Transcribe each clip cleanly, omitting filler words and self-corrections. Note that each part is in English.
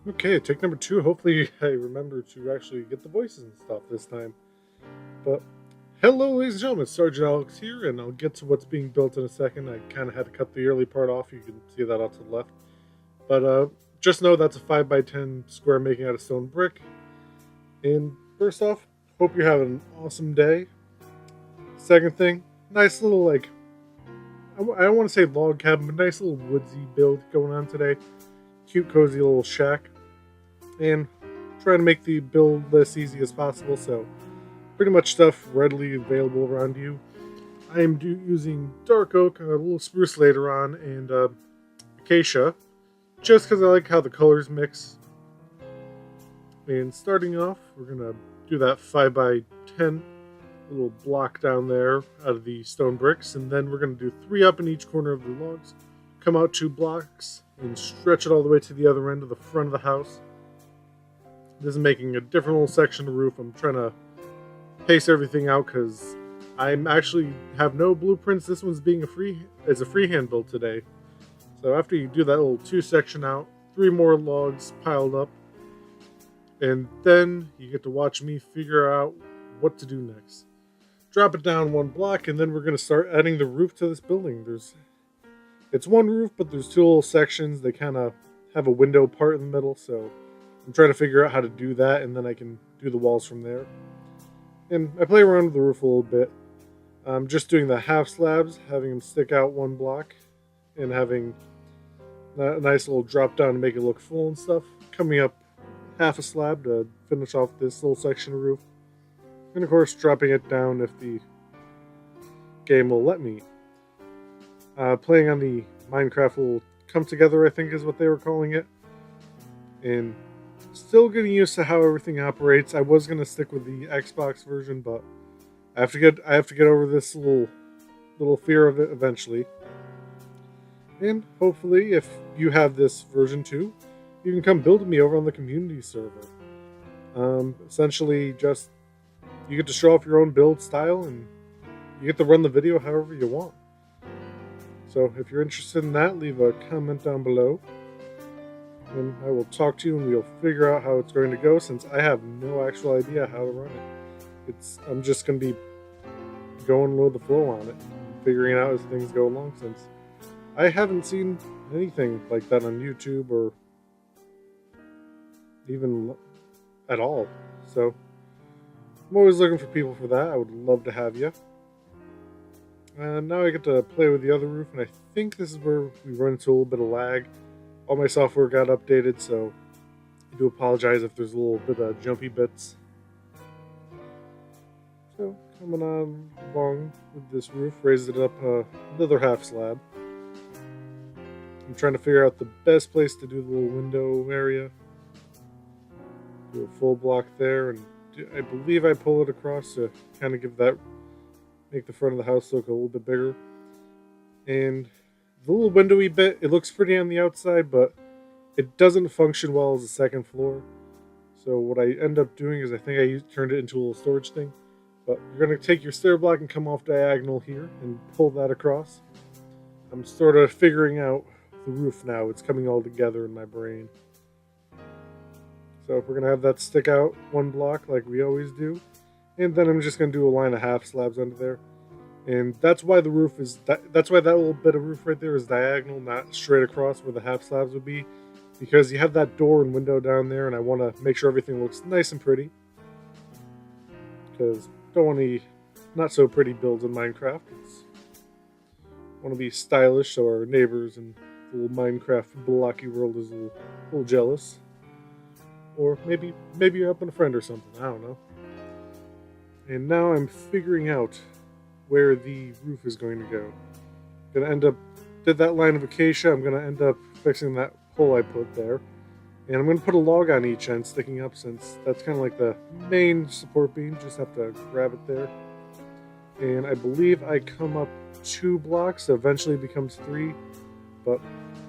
Okay, take number two. Hopefully, I remember to actually get the voices and stuff this time. But hello, ladies and gentlemen, Sergeant Alex here, and I'll get to what's being built in a second. I kind of had to cut the early part off. You can see that off to the left. But just know that's a 5x10 square making out of stone brick. And first off, hope you're having an awesome day. Second thing, nice little, I don't want to say log cabin, but nice little woodsy build going on today. Cute, cozy little shack. And trying to make the build as easy as possible, so pretty much stuff readily available around you. I am using dark oak, a little spruce later on, and acacia, just because I like how the colors mix. And starting off, we're gonna do that 5x10 little block down there out of the stone bricks, and then we're gonna do 3 up in each corner of the logs, come out 2 blocks, and stretch it all the way to the other end of the front of the house. This is making a different little section of the roof. I'm trying to pace everything out because I'm actually have no blueprints. This one's being a freehand build today. So after you do that little 2 section out, 3 more logs piled up, and then you get to watch me figure out what to do next. Drop it down 1 block, and then we're gonna start adding the roof to this building. It's 1 roof, but there's 2 little sections. They kind of have a window part in the middle, so I'm trying to figure out how to do that, and then I can do the walls from there. And I play around with the roof a little bit. I'm just doing the half slabs, having them stick out 1 block, and having a nice little drop down to make it look full and stuff. Coming up half a slab to finish off this little section of roof. And of course, dropping it down if the game will let me. Playing on the Minecraft will come together, I think is what they were calling it. And still getting used to how everything operates. I was gonna stick with the Xbox version, but I have to get over this little fear of it eventually. And hopefully, if you have this version too, you can come build with me over on the community server. Essentially, just you get to show off your own build style, and you get to run the video however you want. So if you're interested in that, leave a comment down below, and I will talk to you and we'll figure out how it's going to go, since I have no actual idea how to run it. I'm just going to be going with the flow on it, figuring it out as things go along, since I haven't seen anything like that on YouTube or even at all. So I'm always looking for people for that. I would love to have you. And now I get to play with the other roof, and I think this is where we run into a little bit of lag. All my software got updated, so I do apologize if there's a little bit of jumpy bits. So coming on along with this roof, raised it up another half slab. I'm trying to figure out the best place to do the little window area. Do a full block there, and I believe I pull it across to kind of make the front of the house look a little bit bigger. And the little windowy bit, it looks pretty on the outside, but it doesn't function well as a second floor. So what I end up doing is I think I turned it into a little storage thing. But you're going to take your stair block and come off diagonal here and pull that across. I'm sort of figuring out the roof now. It's coming all together in my brain. So we're going to have that stick out 1 block like we always do. And then I'm just going to do a line of half slabs under there. And that's why the roof is, that's why that little bit of roof right there is diagonal, not straight across where the half slabs would be. Because you have that door and window down there, and I want to make sure everything looks nice and pretty. Because I don't want any not so pretty builds in Minecraft. I want to be stylish so our neighbors in the little Minecraft blocky world is a little jealous. Or maybe you're up with a friend or something, I don't know. And now I'm figuring out where the roof is going to go. Did that line of acacia, I'm gonna end up fixing that hole I put there. And I'm gonna put a log on each end sticking up, since that's kind of like the main support beam, just have to grab it there. And I believe I come up 2 blocks, so eventually it becomes 3. But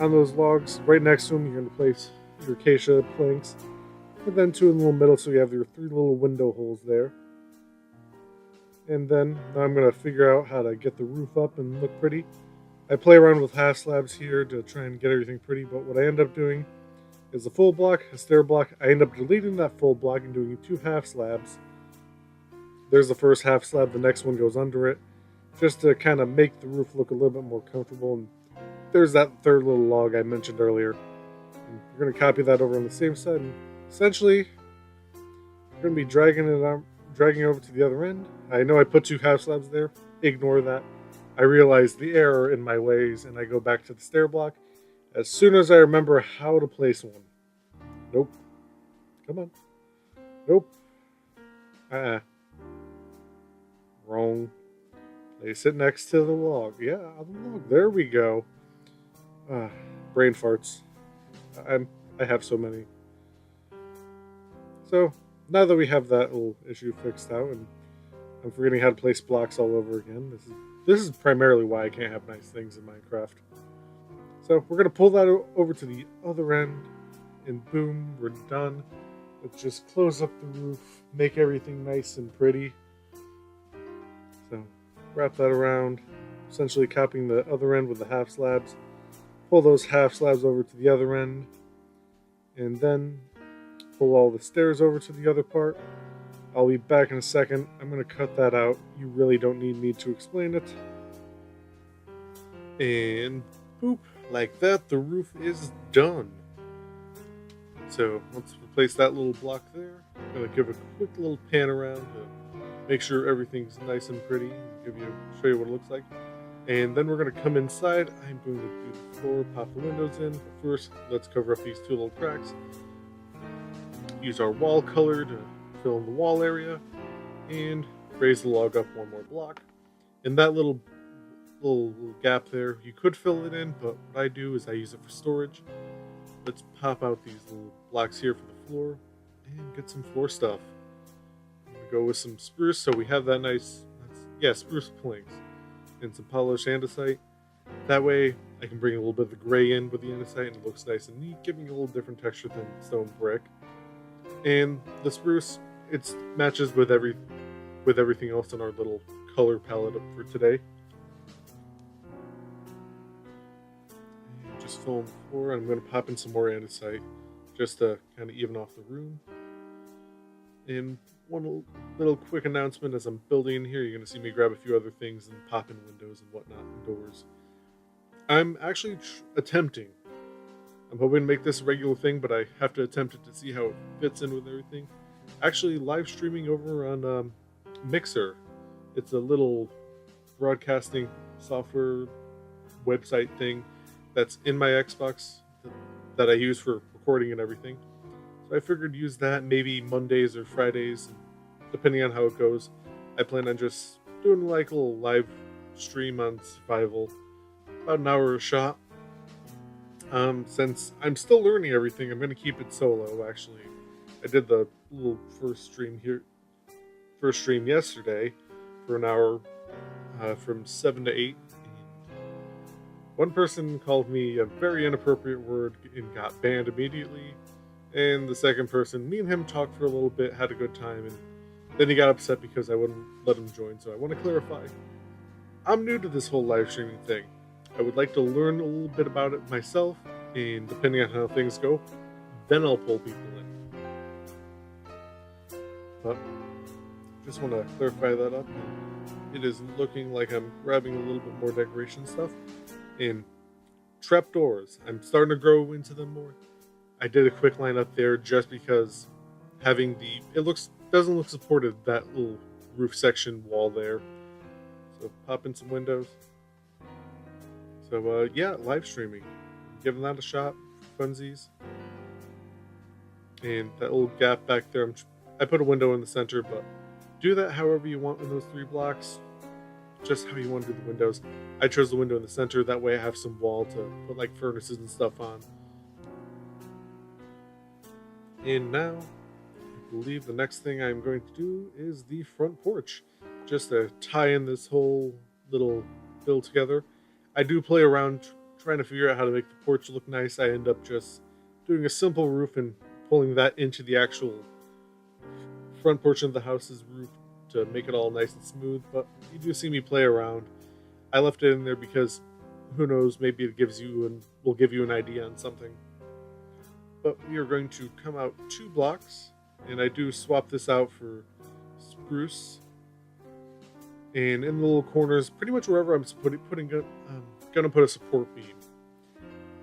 on those logs, right next to them, you're gonna place your acacia planks. And then 2 in the little middle, so you have your 3 little window holes there. And then now I'm going to figure out how to get the roof up and look pretty. I play around with half slabs here to try and get everything pretty, but what I end up doing is a full block, a stair block. I end up deleting that full block and doing 2 half slabs. There's the first half slab, the next one goes under it, just to kind of make the roof look a little bit more comfortable. And there's that third little log I mentioned earlier. And we're going to copy that over on the same side. And essentially, we're going to be dragging it over to the other end. I know I put 2 half slabs there. Ignore that. I realize the error in my ways, and I go back to the stair block as soon as I remember how to place one. Nope. Come on. Nope. Wrong. Place it next to the log. Yeah, the log. There we go. Brain farts. I have so many. So, now that we have that little issue fixed out, and I'm forgetting how to place blocks all over again, this is primarily why I can't have nice things in Minecraft. So, we're going to pull that over to the other end, and boom, we're done. Let's just close up the roof, make everything nice and pretty. So, wrap that around, essentially copying the other end with the half slabs. Pull those half slabs over to the other end, and then pull all the stairs over to the other part. I'll be back in a second. I'm going to cut that out. You really don't need me to explain it. And boop, like that, the roof is done. So let's replace that little block there. I'm going to give a quick little pan around to make sure everything's nice and pretty. Show you what it looks like. And then we're going to come inside. I'm going to do the floor, pop the windows in. But first, let's cover up these 2 little cracks. Use our wall color to fill in the wall area. And raise the log up 1 more block. And that little gap there, you could fill it in, but what I do is I use it for storage. Let's pop out these little blocks here for the floor and get some floor stuff. I'm going to go with some spruce, so we have that nice, spruce planks and some polished andesite. That way I can bring a little bit of the gray in with the andesite and it looks nice and neat, giving it a little different texture than stone brick. And the spruce, it matches with everything else in our little color palette for today. And just fill in the floor. I'm going to pop in some more andesite just to kind of even off the room. And one little quick announcement: as I'm building in here, you're going to see me grab a few other things and pop in windows and whatnot and doors. I'm actually I'm hoping to make this a regular thing, but I have to attempt it to see how it fits in with everything. Actually, live streaming over on Mixer. It's a little broadcasting software website thing that's in my Xbox that I use for recording and everything. So I figured use that maybe Mondays or Fridays, depending on how it goes. I plan on just doing like a little live stream on survival, about an hour a shot. Since I'm still learning everything, I'm going to keep it solo, actually. I did the little first stream yesterday for an hour, from 7 to 8. One person called me a very inappropriate word and got banned immediately. And the second person, me and him talked for a little bit, had a good time, and then he got upset because I wouldn't let him join. So I want to clarify. I'm new to this whole live streaming thing. I would like to learn a little bit about it myself, and depending on how things go, then I'll pull people in. But just want to clarify that up. It is looking like I'm grabbing a little bit more decoration stuff. And trapdoors, I'm starting to grow into them more. I did a quick line up there just because having doesn't look supported, that little roof section wall there. So pop in some windows. So live streaming, giving that a shot for funsies. And that little gap back there, I put a window in the center, but do that however you want in those 3 blocks. Just how you want to do the windows. I chose the window in the center, that way I have some wall to put like furnaces and stuff on. And now, I believe the next thing I'm going to do is the front porch. Just to tie in this whole little build together. I do play around trying to figure out how to make the porch look nice. I end up just doing a simple roof and pulling that into the actual front portion of the house's roof to make it all nice and smooth. But you do see me play around. I left it in there because who knows, maybe it will give you an idea on something. but we are going to come out 2 blocks, and I do swap this out for spruce. And in the little corners, pretty much wherever I'm gonna put a support beam,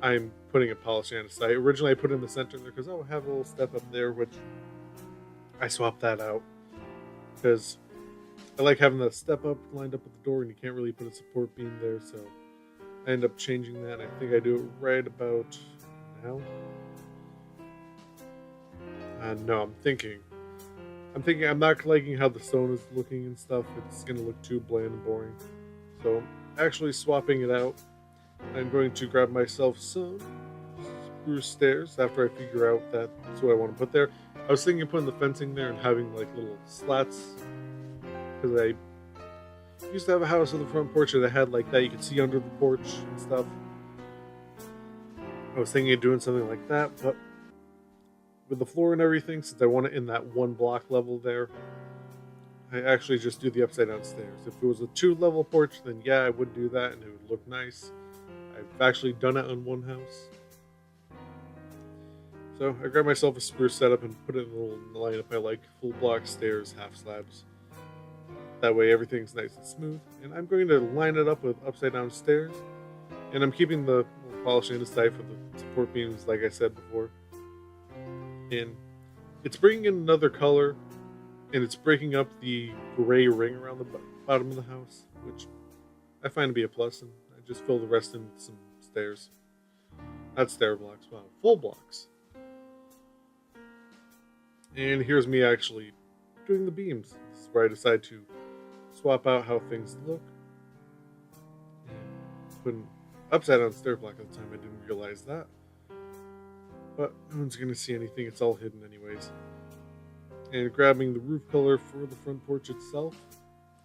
I'm putting a polished andesite. Originally, I put it in the center there because I have a little step up there, which I swapped that out because I like having the step up lined up with the door, and you can't really put a support beam there. So I end up changing that. I think I do it right about now. No, I'm thinking I'm not liking how the stone is looking and stuff. It's going to look too bland and boring. So I'm actually swapping it out. I'm going to grab myself some spruce stairs after I figure out that's what I want to put there. I was thinking of putting the fencing there and having like little slats, because I used to have a house with a front porch that had like that. You could see under the porch and stuff. I was thinking of doing something like that, but with the floor and everything, since I want it in that 1 block level there, I actually just do the upside down stairs. If it was a 2-level porch, then yeah, I would do that and it would look nice. I've actually done it on one house. So I grabbed myself a spruce setup and put it in a little lineup. I like full block stairs, half slabs. That way everything's nice and smooth. And I'm going to line it up with upside down stairs. And I'm keeping the polished andesite for the support beams, like I said before. And it's bringing in another color, and it's breaking up the gray ring around the bottom of the house, which I find to be a plus. And I just fill the rest in with some stairs. Not stair blocks, wow, full blocks. And here's me actually doing the beams. This is where I decide to swap out how things look. And put an upside down stair block at the time. I didn't realize that. But no one's going to see anything. It's all hidden anyways. And grabbing the roof color for the front porch itself.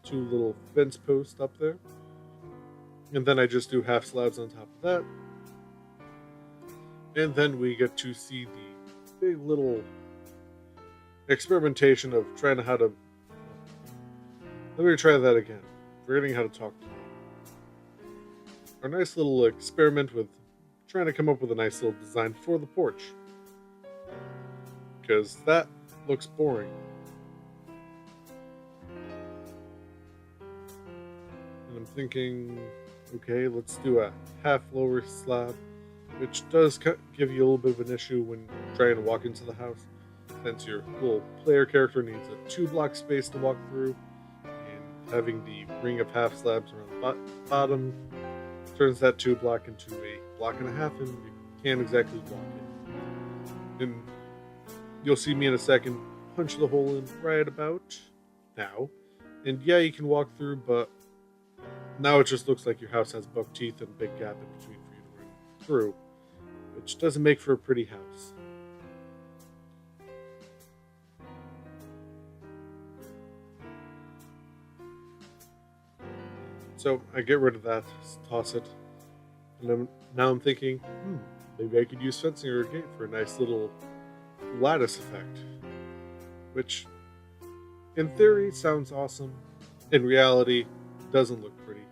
2 little fence posts up there. And then I just do half slabs on top of that. And then we get to see the big little experimentation of trying to how to... Let me try that again. Forgetting how to talk to you. Our nice little experiment with trying to come up with a nice little design for the porch. Because that looks boring. And I'm thinking, okay, let's do a half lower slab, which does give you a little bit of an issue when trying to walk into the house, since your little player character needs a 2-block space to walk through, and having the ring of half slabs around the bottom turns that 2-block into a 1.5 blocks, and you can't exactly walk it. And you'll see me in a second punch the hole in right about now. And yeah, you can walk through, but now it just looks like your house has buck teeth and a big gap in between for you to run through, which doesn't make for a pretty house. So I get rid of that, toss it, and now I'm thinking, maybe I could use fencing or a gate for a nice little lattice effect, which in theory sounds awesome, in reality doesn't look pretty.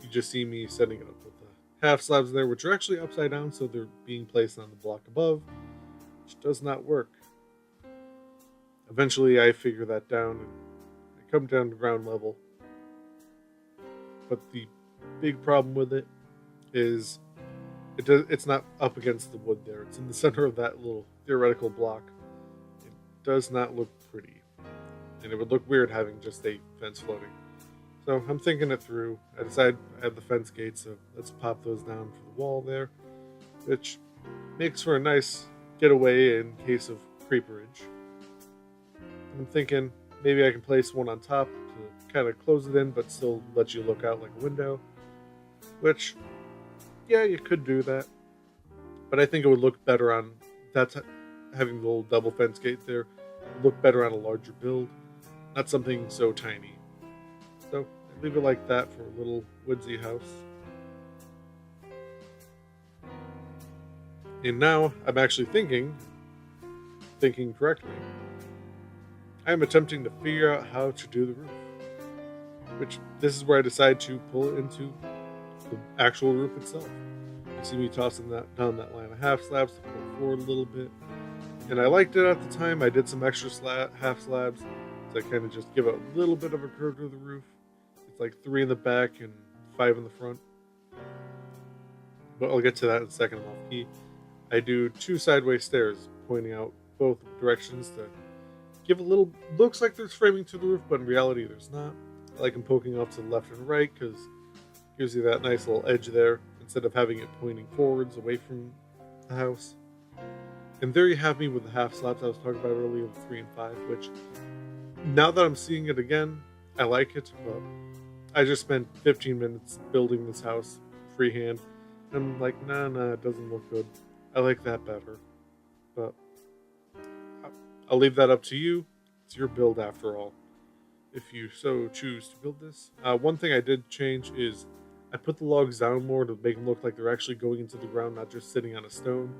You just see me setting it up with the half slabs there, which are actually upside down, so they're being placed on the block above, which does not work. Eventually I figure that down and come down to ground level. But the big problem with it is it's not up against the wood there. It's in the center of that little theoretical block. It does not look pretty. And it would look weird having just a fence floating. So I'm thinking it through. I decide I have the fence gates, so let's pop those down for the wall there, which makes for a nice getaway in case of creeperage. And I'm thinking maybe I can place one on top to kind of close it in, but still let you look out like a window. Which, yeah, you could do that. But I think it would look better on having the little double fence gate there. Look better on a larger build, not something so tiny. So I leave it like that for a little woodsy house. And now I'm actually thinking correctly. I'm attempting to figure out how to do the roof. Which, this is where I decide to pull it into the actual roof itself. You see me tossing that down that line of half slabs to pull it forward a little bit. And I liked it at the time. I did some extra half slabs to kind of just give it a little bit of a curve to the roof. It's like 3 in the back and 5 in the front. But I'll get to that in a second. I'm off key. I do 2 sideways stairs pointing out both directions to give a little, looks like there's framing to the roof, but in reality there's not. I like them poking off to the left and right because it gives you that nice little edge there instead of having it pointing forwards away from the house. And there you have me with the half slabs I was talking about earlier, the 3 and 5, which now that I'm seeing it again, I like it, but I just spent 15 minutes building this house freehand. And I'm like, nah, it doesn't look good. I like that better. But I'll leave that up to you. It's your build after all, if you so choose to build this. One thing I did change is I put the logs down more to make them look like they're actually going into the ground, not just sitting on a stone.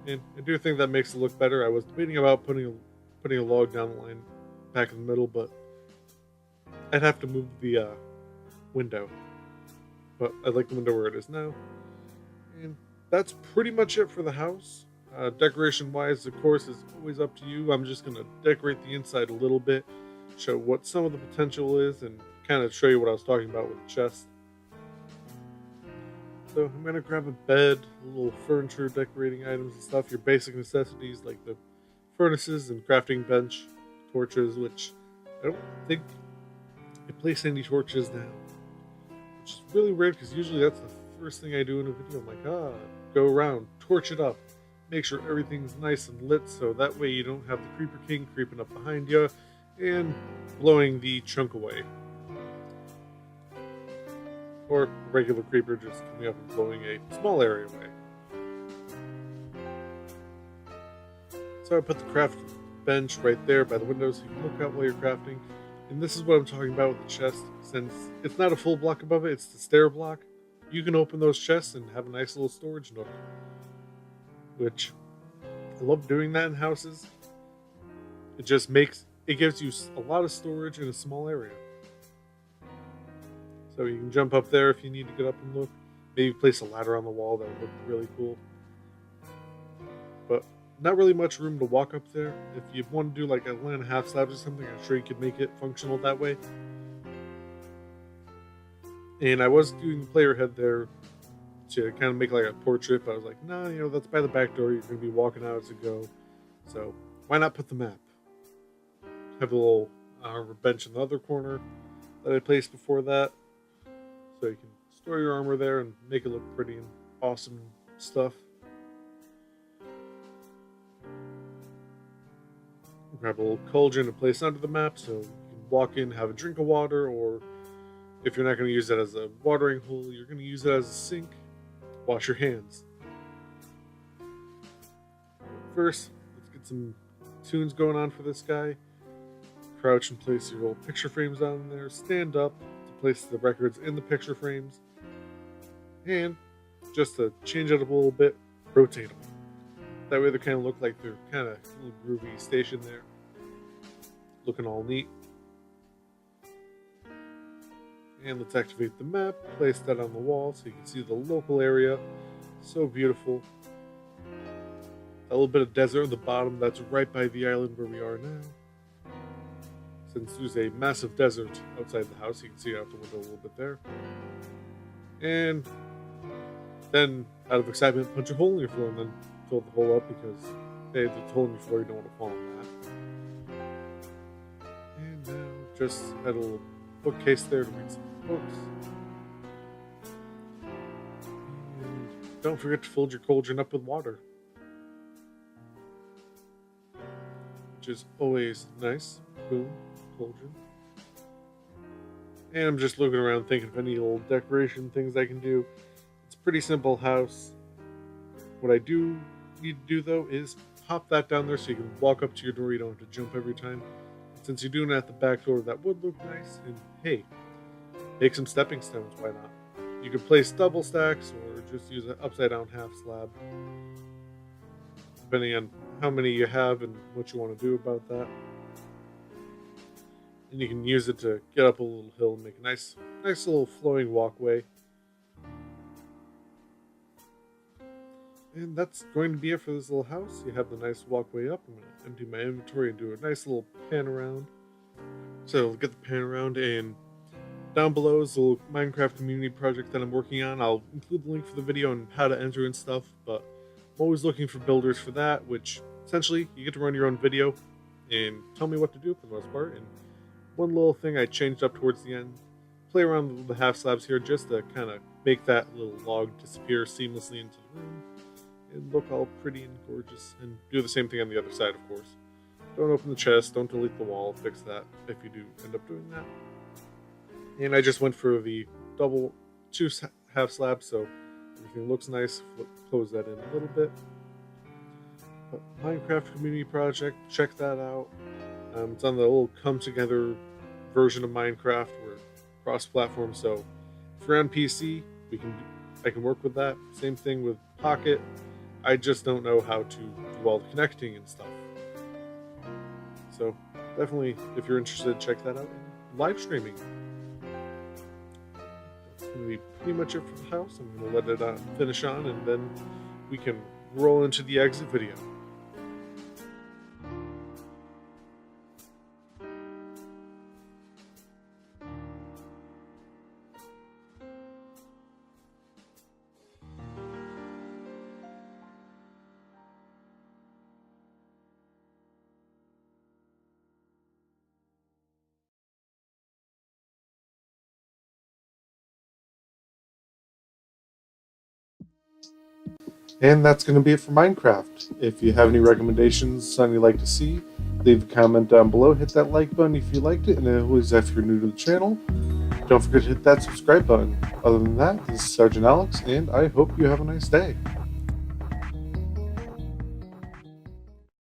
And I do think that makes it look better. I was debating about putting a log down the line back in the middle, but I'd have to move the window. But I like the window where it is now. And that's pretty much it for the house. Decoration wise, of course, is always up to you. I'm just going to decorate the inside a little bit, show what some of the potential is, and kind of show you what I was talking about with the chest. So I'm going to grab a bed, a little furniture, decorating items and stuff, your basic necessities like the furnaces and crafting bench, torches, which I don't think I place any torches now, which is really weird because usually that's the first thing I do in a video. I'm like, go around, torch it up, make sure everything's nice and lit so that way you don't have the Creeper King creeping up behind you and blowing the chunk away. Or a regular creeper just coming up and blowing a small area away. So I put the craft bench right there by the window so you can look out while you're crafting. And this is what I'm talking about with the chest. Since it's not a full block above it, it's the stair block. You can open those chests and have a nice little storage nook. Which, I love doing that in houses. It gives you a lot of storage in a small area. So you can jump up there if you need to get up and look. Maybe place a ladder on the wall, that would look really cool. But not really much room to walk up there. If you want to do like a line and a half slabs or something, I'm sure you could make it functional that way. And I was doing the player head there to kind of make like a portrait, but I was like, no, that's by the back door. You're going to be walking out as you go. So why not put the map? Have a little armor bench in the other corner that I placed before that. So you can store your armor there and make it look pretty and awesome stuff. Grab a little cauldron to place under the map so you can walk in, have a drink of water, or if you're not going to use that as a watering hole, you're going to use it as a sink. Wash your hands. First, let's get some tunes going on for this guy. Crouch and place your little picture frames on there. Stand up to place the records in the picture frames. And just to change it up a little bit, rotate them. That way they kind of look like they're kind of a little groovy station there. Looking all neat. And let's activate the map. Place that on the wall so you can see the local area. So beautiful. A little bit of desert on the bottom. That's right by the island where we are now. Since there's a massive desert outside the house, you can see out the window a little bit there. And then, out of excitement, punch a hole in your floor and then fill the hole up because, hey, if there's a hole in your floor, you don't want to fall in that. And now, just add a little bookcase there to read some books. And don't forget to fill your cauldron up with water, which is always nice. Boom. Cauldron. And I'm just looking around thinking of any little decoration things I can do. It's a pretty simple house. What I do need to do though is pop that down there so you can walk up to your door. You don't have to jump every time. Since you're doing it at the back door, that would look nice. And hey, make some stepping stones. Why not? You can place double stacks or just use an upside down half slab, depending on how many you have and what you want to do about that. And you can use it to get up a little hill and make a nice little flowing walkway. And that's going to be it for this little house. You have the nice walkway up. I'm going to empty my inventory and do a nice little pan around. So get the pan around, and down below is the little Minecraft community project that I'm working on. I'll include the link for the video and how to enter and stuff, but I'm always looking for builders for that, which essentially you get to run your own video and tell me what to do for the most part. And one little thing I changed up towards the end, play around with the half slabs here just to kind of make that little log disappear seamlessly into the room and look all pretty and gorgeous, and do the same thing on the other side, of course. Don't open the chest, don't delete the wall, fix that if you do end up doing that. And I just went for the two half slabs, so everything looks nice. Close that in a little bit. But Minecraft community project, check that out. It's on the little come together version of Minecraft. We're cross-platform, so if you're on PC, I can work with that. Same thing with Pocket. I just don't know how to do all the connecting and stuff. So definitely, if you're interested, check that out. Live streaming. That's going to be pretty much it for the house. I'm going to let it finish on, and then we can roll into the exit video. And that's going to be it for Minecraft. If you have any recommendations, something you'd like to see, leave a comment down below. Hit that like button if you liked it, and always, if you're new to the channel, don't forget to hit that subscribe button. Other than that, this is Sergeant Alex, and I hope you have a nice day.